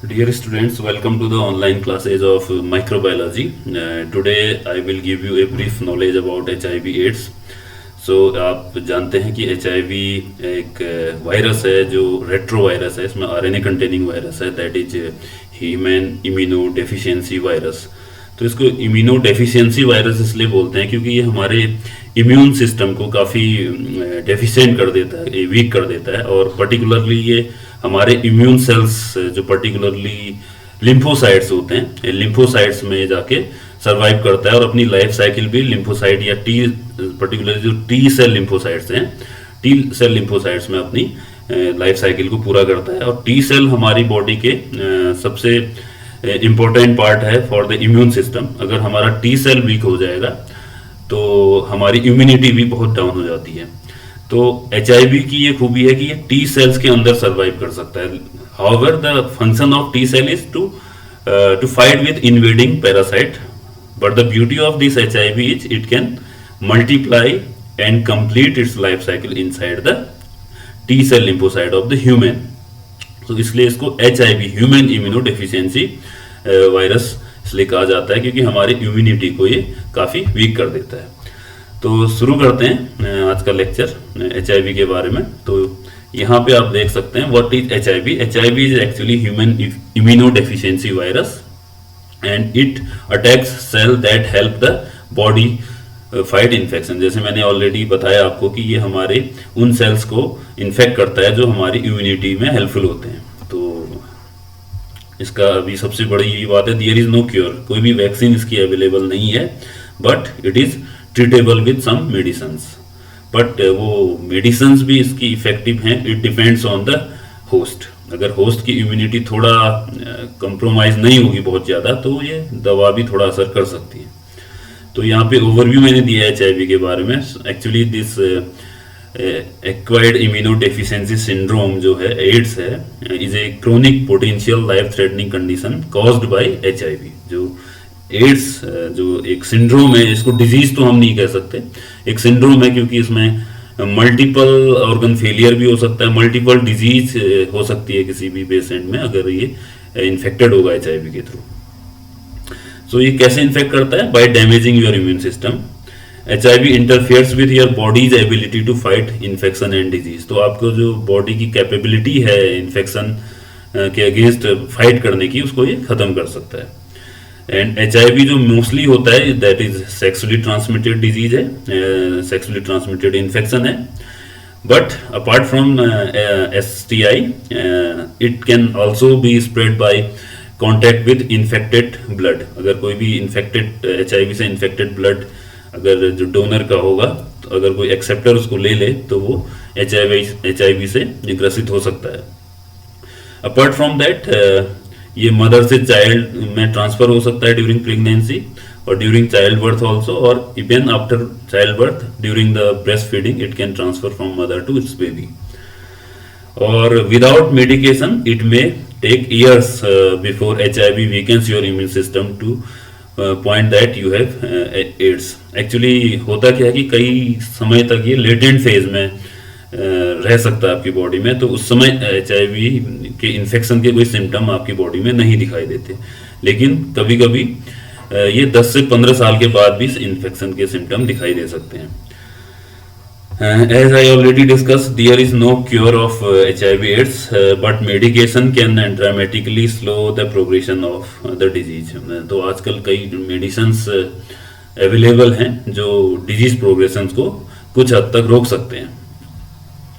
Dear students, welcome to the online classes of microbiology. Today I will give you a brief knowledge about HIV/AIDS. So आप जानते हैं कि HIV एक virus है जो retro virus है, इसमें RNA कंटेनिंग वायरस है, that is human immuno deficiency virus. तो इसको इम्यूनो डेफिशिएंसी वायरस इसलिए बोलते हैं क्योंकि ये हमारे इम्यून सिस्टम को काफ़ी डेफिशिएंट कर देता है, वीक कर देता है, और पर्टिकुलरली ये हमारे इम्यून सेल्स जो पर्टिकुलरली लिम्फोसाइट्स होते हैं, लिम्फोसाइट्स में जाके सरवाइव करता है और अपनी लाइफ साइकिल भी लिम्फोसाइट या टी पर्टिकुलर जो टी सेल लिम्फोसाइट्स हैं, टी सेल लिम्फोसाइट्स में अपनी लाइफ साइकिल को पूरा करता है। और टी सेल हमारी बॉडी के सबसे इम्पोर्टेंट पार्ट है फॉर द इम्यून सिस्टम। अगर हमारा टी सेल वीक हो जाएगा तो हमारी इम्यूनिटी भी बहुत डाउन हो जाती है। तो HIV की ये खूबी है कि ये टी सेल्स के अंदर सरवाइव कर सकता है। However the function of T cell is to fight with invading parasite, but the beauty of this HIV is it can multiply and complete its life cycle inside the T cell lymphocyte of the human. तो इसलिए इसको HIV human immuno deficiency virus इसलिए कहा जाता है क्योंकि हमारी immunity को ये काफ़ी वीक कर देता है। तो शुरू करते हैं आज का लेक्चर HIV के बारे में। तो यहाँ पे आप देख सकते हैं what is HIV। HIV is actually human immuno deficiency virus and it attacks cell that help the body fight infection. जैसे मैंने ऑलरेडी बताया आपको कि ये हमारे उन सेल्स को इन्फेक्ट करता है जो हमारी इम्यूनिटी में हेल्पफुल होते हैं। तो इसका अभी सबसे बड़ी यही बात है, देयर इज नो क्योर, कोई भी वैक्सीन इसकी अवेलेबल नहीं है, but it is treatable with some medicines. But वो मेडिसिन्स भी इसकी इफेक्टिव हैं, it depends on the host. अगर होस्ट की इम्यूनिटी थोड़ा कंप्रोमाइज नहीं होगी बहुत ज़्यादा तो ये दवा भी थोड़ा असर कर सकती है। तो यहाँ पे ओवरव्यू मैंने दिया है HIV के बारे में। Actually this acquired immuno deficiency syndrome जो है, एड्स है, is a chronic potential life threatening condition caused by HIV। जो एड्स जो एक सिंड्रोम है, इसको डिजीज तो हम नहीं कह सकते, एक सिंड्रोम है क्योंकि इसमें मल्टीपल ऑर्गन फेलियर भी हो सकता है, मल्टीपल डिजीज हो सकती है किसी भी पेशेंट में अगर ये इन्फेक्टेड होगा HIV के थ्रू। सो ये कैसे इन्फेक्ट करता है? By damaging your immune system. HIV interferes with your body's ability to fight infection and disease. तो आपको जो बॉडी की कैपेबिलिटी है इन्फेक्शन के अगेंस्ट फाइट करने की, उसको ये खत्म कर सकता है। एंड HIV जो मोस्टली होता है that is sexually transmitted disease है, सेक्सुअली ट्रांसमिटेड इन्फेक्शन है। But apart from STI it can also be spread by contact with infected blood. अगर कोई भी इन्फेक्टेड HIV से इन्फेक्टेड ब्लड अगर जो डोनर का होगा, तो अगर कोई एक्सेप्टर उसको ले ले तो वो HIV से ग्रसित हो सकता है। अपार्ट फ्रॉम दैट ये मदर से चाइल्ड में ट्रांसफर हो सकता है ड्यूरिंग प्रेगनेंसी और ड्यूरिंग चाइल्ड बर्थ ऑल्सो, और even after child birth during the breast feeding it can transfer from mother to its baby. और without medication it may take years before HIV weakens your immune system to point that you have AIDS. Actually होता क्या है कि कई समय तक ये latent phase में रह सकता है आपकी बॉडी में, तो उस समय HIV के इन्फेक्शन के कोई सिम्टम आपकी बॉडी में नहीं दिखाई देते, लेकिन कभी कभी ये 10 से 15 साल के बाद भी इन्फेक्शन के सिम्टम दिखाई दे सकते हैं। As I already discussed, there is no cure of HIV/AIDS, but medication can dramatically slow the progression of the disease. तो आजकल कई मेडिसिन्स अवेलेबल हैं जो डिजीज प्रोग्रेशन को कुछ हद तक रोक सकते हैं।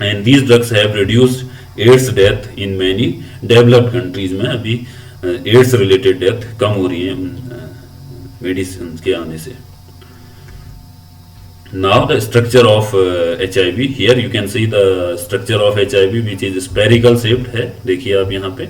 And these drugs have reduced AIDS death in many developed countries में अभी AIDS related डेथ कम हो रही है मेडिसिन के आने से। Now the structure of HIV, here you can see the structure of HIV which is spherical shaped है, देखिए आप यहाँ पे,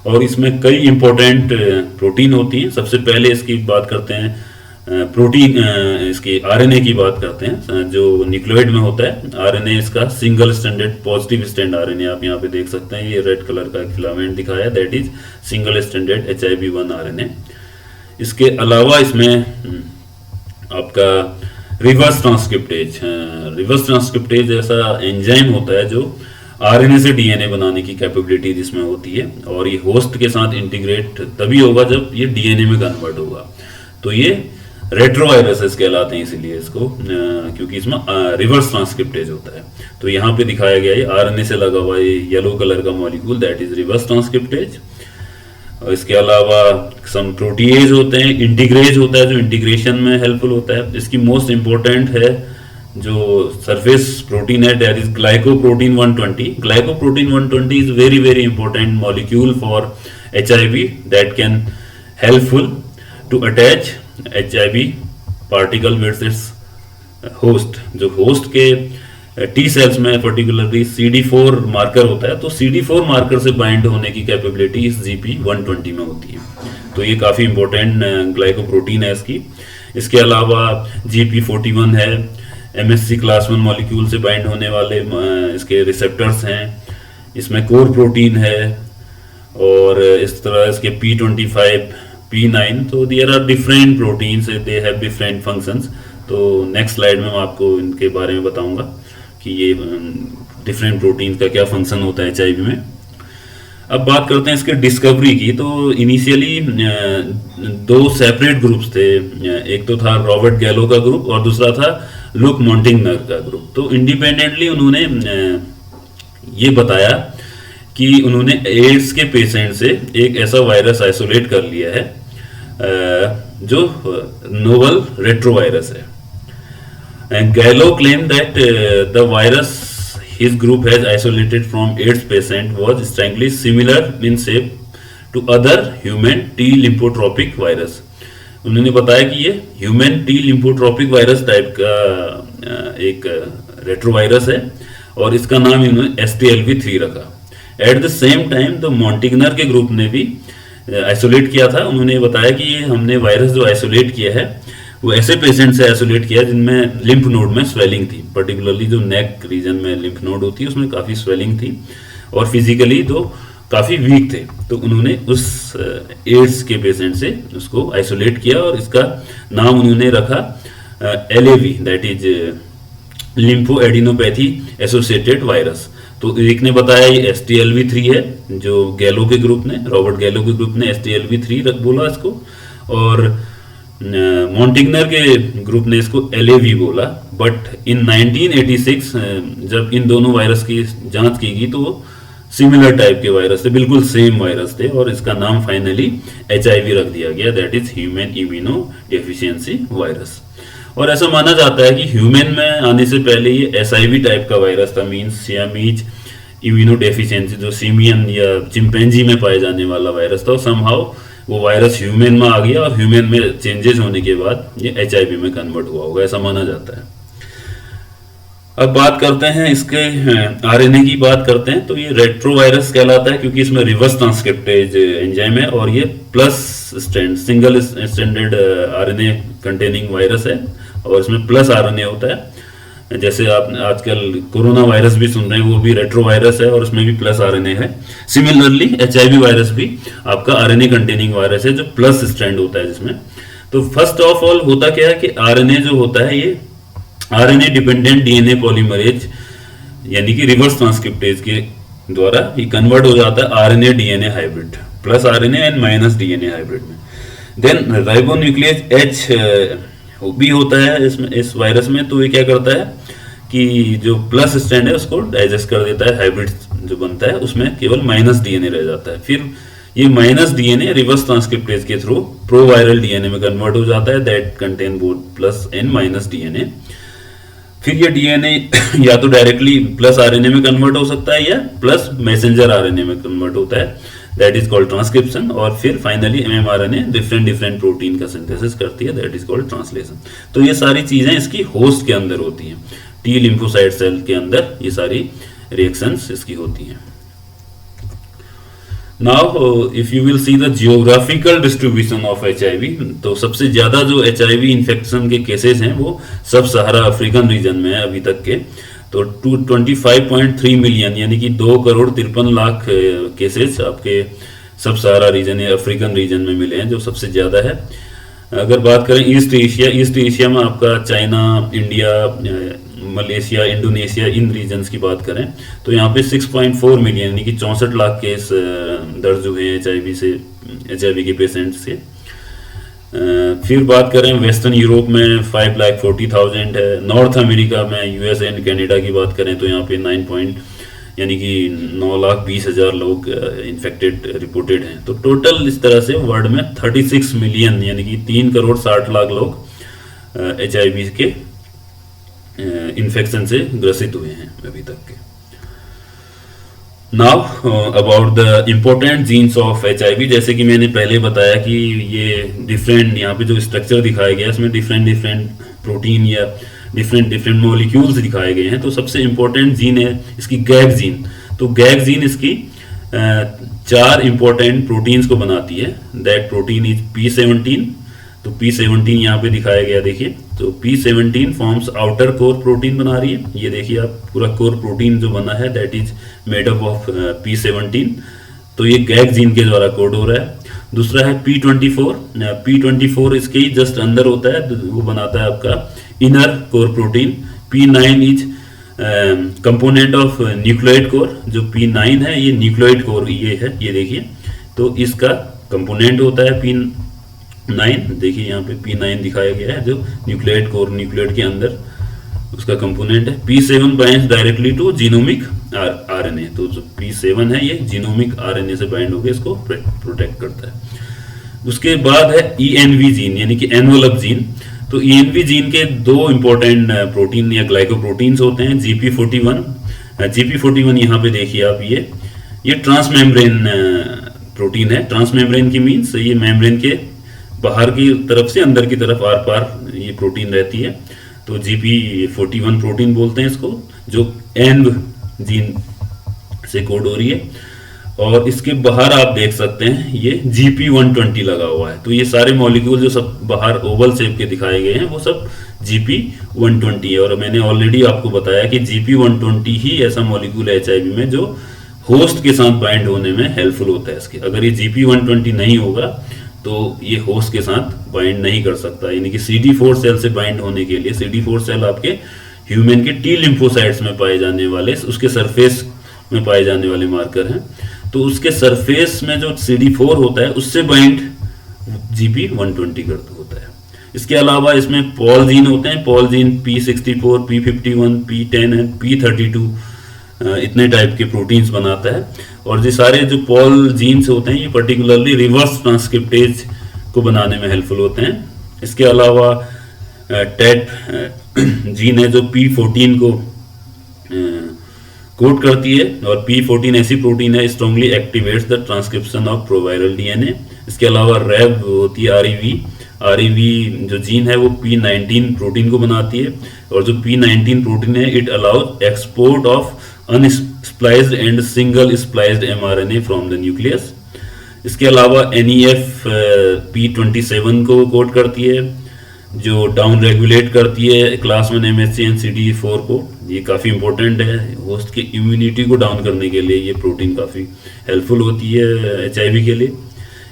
और इसमें कई इंपॉर्टेंट प्रोटीन होती हैं। सबसे पहले इसकी बात करते हैं प्रोटीन, इसकी RNA की बात करते हैं जो न्यूक्लियोइड में होता है। RNA इसका single standard positive stand RNA आप यहाँ पे देख सकते हैं, ये रेड कलर का एक फिलामेंट दिखाया है, that is single standard HIV1 RNA। इसके अलावा इसमें आपका रिवर्स ट्रांसक्रिप्टेज ऐसा एंजाइम होता है जो आरएनए से डीएनए बनाने की कैपेबिलिटी जिसमें होती है, और ये होस्ट के साथ इंटीग्रेट तभी होगा जब ये डीएनए में कन्वर्ट होगा। तो ये रेट्रोवायरसेस कहलाते हैं, इसीलिए इसको क्योंकि इसमें रिवर्स ट्रांसक्रिप्टेज होता है। तो यहाँ पे दिखाया गया है आरएनए से लगा हुआ ये येलो कलर का molecule, that is reverse transcriptase. और इसके अलावा सम प्रोटीएज होते हैं, इंटीग्रेज होता है जो इंटीग्रेशन में हेल्पफुल होता है। इसकी मोस्ट इंपॉर्टेंट है जो सरफेस प्रोटीन है, that is glycoprotein 120। Glycoprotein 120 is very very important molecule for HIV that can helpful to attach HIV particle with its host. जो होस्ट के टी सेल्स में पर्टिकुलरली CD4 मार्कर होता है, तो CD4 marker से bind होने की कैपेबिलिटी इस GP120 में होती है। तो ये काफ़ी इंपॉर्टेंट ग्लाइकोप्रोटीन है इसकी। इसके अलावा GP41 है, MSC क्लास 1 मॉलिक्यूल से बाइंड होने वाले इसके रिसेप्टर्स हैं। इसमें कोर प्रोटीन है, और इस तरह इसके P25, P9। तो there are different proteins, they have different functions. तो नेक्स्ट स्लाइड में मैं आपको इनके बारे में बताऊंगा कि ये डिफरेंट प्रोटीन का क्या फंक्शन होता है एचआईवी में। अब बात करते हैं इसके डिस्कवरी की। तो इनिशियली दो सेपरेट ग्रुप्स थे, एक तो था रॉबर्ट गैलो का ग्रुप और दूसरा था लुक मॉन्टिग्नर का ग्रुप। तो इंडिपेंडेंटली उन्होंने ये बताया कि उन्होंने एड्स के पेशेंट से एक ऐसा वायरस आइसोलेट कर लिया है जो नोवल रेट्रोवायरस है। And Gallo claimed that the virus his group has isolated from AIDS patient was strongly similar in shape to other human T lymphotropic virus। उन्होंने बताया कि ये human T lymphotropic virus type का एक retrovirus है, और इसका नाम इन्होंने STLV3 रखा। एट द सेम टाइम तो मॉन्टिग्नर के ग्रुप ने भी आइसोलेट किया था। उन्होंने बताया कि ये हमने वायरस जो आइसोलेट किया है वो ऐसे पेशेंट से आइसोलेट किया जिनमें लिम्फ नोड में स्वेलिंग थी, पर्टिकुलरली जो नेक रीजन में लिम्फ नोड होती है उसमें काफ़ी स्वेलिंग थी, और फिजिकली तो काफ़ी वीक थे। तो उन्होंने उस एड्स के पेशेंट से उसको आइसोलेट किया, और इसका नाम उन्होंने रखा LAV, that is lympho adenopathy associated virus. तो एक ने बताया ये STLV3 है, जो गैलो के ग्रुप ने, रॉबर्ट गैलो के ग्रुप ने STLV3 बोला इसको, और मॉन्टिग्नर के ग्रुप ने इसको LAV बोला। बट इन 1986 जब इन दोनों वायरस की जांच की गई तो सिमिलर टाइप के वायरस थे, बिल्कुल सेम वायरस थे, और इसका नाम फाइनली HIV रख दिया गया, that is human immuno deficiency virus. और ऐसा माना जाता है कि ह्यूमन में आने से पहले ये SIV टाइप का वायरस था, मीन्स सियामीज इम्यूनो डेफिशिएंसी, जो सीमियन या चिंपैंजी में पाए जाने वाला वायरस था। और समहाउ वो वायरस ह्यूमन में आ गया, और ह्यूमन में चेंजेस होने के बाद ये HIV में कन्वर्ट हुआ होगा, ऐसा माना जाता है। अब बात करते हैं इसके RNA की बात करते हैं। तो ये रेट्रोवायरस कहलाता है क्योंकि इसमें रिवर्स ट्रांसक्रिप्टेज एंजाइम है, और ये plus strand single stranded RNA containing virus है, और इसमें प्लस RNA होता है। जैसे आप आजकल कोरोना वायरस भी सुन रहे हैं, वो भी रेट्रोवायरस है और उसमें भी प्लस RNA है। सिमिलरली HIV वायरस भी आपका RNA कंटेनिंग वायरस है जो प्लस स्ट्रैंड होता है जिसमें। तो फर्स्ट ऑफ ऑल होता क्या है कि RNA जो होता है ये RNA डिपेंडेंट DNA पॉलीमरेज यानी कि रिवर्स ट्रांसक्रिप्टेज के द्वारा ये कन्वर्ट हो जाता है RNA DNA hybrid, plus RNA and minus DNA hybrid में। देन राइबोन्यूक्लियेज H भी होता है इसमें, इस वायरस में। तो ये क्या करता है कि जो प्लस स्ट्रैंड है उसको डाइजेस्ट कर देता है, हाइब्रिड जो बनता है उसमें केवल माइनस DNA रह जाता है। फिर ये माइनस DNA रिवर्स ट्रांसक्रिप्टेज के थ्रू प्रोवायरल DNA में कन्वर्ट हो जाता है, that contain both plus and minus DNA। फिर ये DNA या तो डायरेक्टली प्लस RNA में कन्वर्ट हो सकता है या प्लस मैसेंजर RNA में कन्वर्ट होता है, दैट इज कॉल्ड ट्रांसक्रिप्शन। और फिर फाइनली mRNA डिफरेंट प्रोटीन का सिंथेसिस करती है, दैट इज कॉल्ड ट्रांसलेशन। तो ये सारी चीजें इसकी होस्ट के अंदर होती हैं, T लिम्फोसाइट सेल के अंदर ये सारी रिएक्शंस इसकी होती हैं। Now if you will see the geographical distribution of HIV, तो सबसे ज्यादा जो HIV इन्फेक्शन के केसेस हैं वो सब सहारा अफ्रीकन रीजन में है अभी तक के। तो 25.3 मिलियन यानी कि 2,53,00,000 केसेस आपके सब सहारा रीजन या अफ्रीकन रीजन में मिले हैं, जो सबसे ज्यादा है। अगर बात करें ईस्ट एशिया में आपका चाइना, इंडिया, मलेशिया, इंडोनेशिया, इन रीजन्स की बात करें तो यहाँ पे 6.4 मिलियन यानी कि 64 लाख केस दर्ज हुए हैं HIV के पेशेंट से। फिर बात करें वेस्टर्न यूरोप में 5,40,000 है। नॉर्थ अमेरिका में US एंड कनाडा की बात करें तो यहाँ पे 9,20,000 लोग इन्फेक्टेड रिपोर्टेड हैं। तो टोटल इस तरह से वर्ल्ड में 36 मिलियन यानी कि 3,60,00,000 लोग HIV के इन्फेक्शन से ग्रसित हुए हैं अभी तक के। Now about the important jeans of HIV, जैसे कि मैंने पहले बताया कि ये डिफरेंट, यहाँ पे जो स्ट्रक्चर दिखाया गया है इसमें डिफरेंट प्रोटीन या डिफरेंट मॉलिक्यूल्स दिखाए गए हैं। तो सबसे इम्पोर्टेंट जीन है इसकी गैग जीन। तो गैग जीन इसकी 4 इम्पोर्टेंट प्रोटीन्स को बनाती है। That protein is P17। तो P17 यहाँ पे दिखाया गया, देखिए। तो P17 forms outer core protein बना रही है। ये देखिए आप, पूरा कोर प्रोटीन जो बना है that is made up of P17। तो ये गैग जीन के द्वारा कोड हो रहा है। दूसरा है P24। P24 इसके ही जस्ट अंदर होता है, वो बनाता है आपका inner core protein. P9 is component of nucleoid core. जो P9 है ये न्यूक्लियोइड कोर ये है, ये देखिए। तो इसका कंपोनेंट होता है P9। देखिए यहाँ पे P9 दिखाया गया है, जो न्यूक्लियोइड कोर, न्यूक्लियोइड के अंदर उसका कंपोनेंट है। P7 binds directly to genomic RNA। तो जो P7 है ये जीनोमिक RNA से बाइंड होकर इसको प्रोटेक्ट करता है। उसके बाद है ENV जीन यानी कि एनवेलप जीन। तो ENV जीन के 2 इंपॉर्टेंट प्रोटीन या ग्लाइकोप्रोटीन्स होते हैं, GP41। GP41 यहाँ पे देखिए आप, ये ट्रांसमेम्ब्रेन प्रोटीन है। ट्रांसमेम्ब्रेन की मीन्स ये मेम्ब्रेन के बाहर की तरफ से अंदर की तरफ आर पार ये प्रोटीन रहती है। तो GP41 प्रोटीन बोलते हैं इसको, जो एन्व जीन से कोड हो रही है। और इसके बाहर आप देख सकते हैं ये GP120 लगा हुआ है। तो ये सारे मॉलिक्यूल जो सब बाहर ओवल शेप के दिखाए गए हैं वो सब GP120 है। और मैंने ऑलरेडी आपको बताया कि GP120 ही ऐसा मॉलिक्यूल है HIV में जो होस्ट के साथ बाइंड होने में हेल्पफुल होता है इसके। अगर ये GP120 नहीं होगा तो ये होस्ट के साथ बाइंड नहीं कर सकता। यानी कि CD4 सेल से बाइंड होने के लिए, CD4 सेल आपके ह्यूमन के T लिम्फोसाइट्स में पाए जाने वाले, उसके सरफेस में पाए जाने वाले मार्कर हैं। तो उसके सरफेस में जो CD4 होता है उससे बाइंड GP120 करता होता है। इसके अलावा इसमें पॉल जीन होते हैं। Paul gene P64, P51, P10 and P32 इतने टाइप के प्रोटीन्स बनाता है। और ये सारे जो पॉल जीन्स होते हैं ये पर्टिकुलरली रिवर्स ट्रांसक्रिप्टेज को बनाने में हेल्पफुल होते हैं। इसके अलावा टेट जीन है जो P14 को कोड करती है। और P14 ऐसी प्रोटीन है strongly activates the transcription of proviral DNA। इसके अलावा रेब होती है REV जो जीन है वो P19 प्रोटीन को बनाती है। और जो P19 प्रोटीन है it allows export of unspliced and single spliced mRNA from the nucleus. इसके अलावा NEF P27 को कोड करती है, जो डाउन रेगुलेट करती है क्लास 1 MHC एंड CD4 को। ये काफ़ी इंपॉर्टेंट है, होस्ट की इम्यूनिटी को डाउन करने के लिए ये प्रोटीन काफ़ी हेल्पफुल होती है HIV के लिए।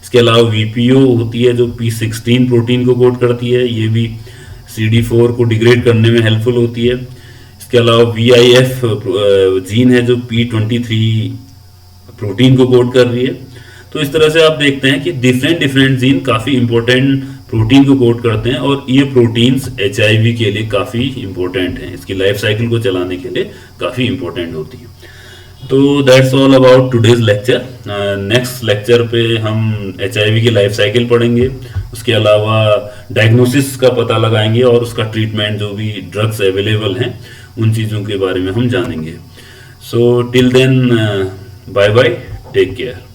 इसके अलावा VPO होती है जो P16 प्रोटीन को कोड करती है, ये भी CD4 को डिग्रेड करने में हेल्पफुल होती है। इसके अलावा VIF जीन है जो P23 प्रोटीन को कोड कर रही है। तो इस तरह से आप देखते हैं कि डिफरेंट जीन काफ़ी इंपॉर्टेंट प्रोटीन को कोड करते हैं और ये प्रोटीन्स HIV के लिए काफ़ी इंपॉर्टेंट हैं, इसकी लाइफ साइकिल को चलाने के लिए काफ़ी इंपॉर्टेंट होती है। तो that's all about today's lecture. Next lecture पे हम HIV की लाइफ साइकिल पढ़ेंगे, उसके अलावा डायग्नोसिस का पता लगाएंगे और उसका ट्रीटमेंट, जो भी ड्रग्स अवेलेबल हैं उन चीज़ों के बारे में हम जानेंगे। So till then bye bye, take care.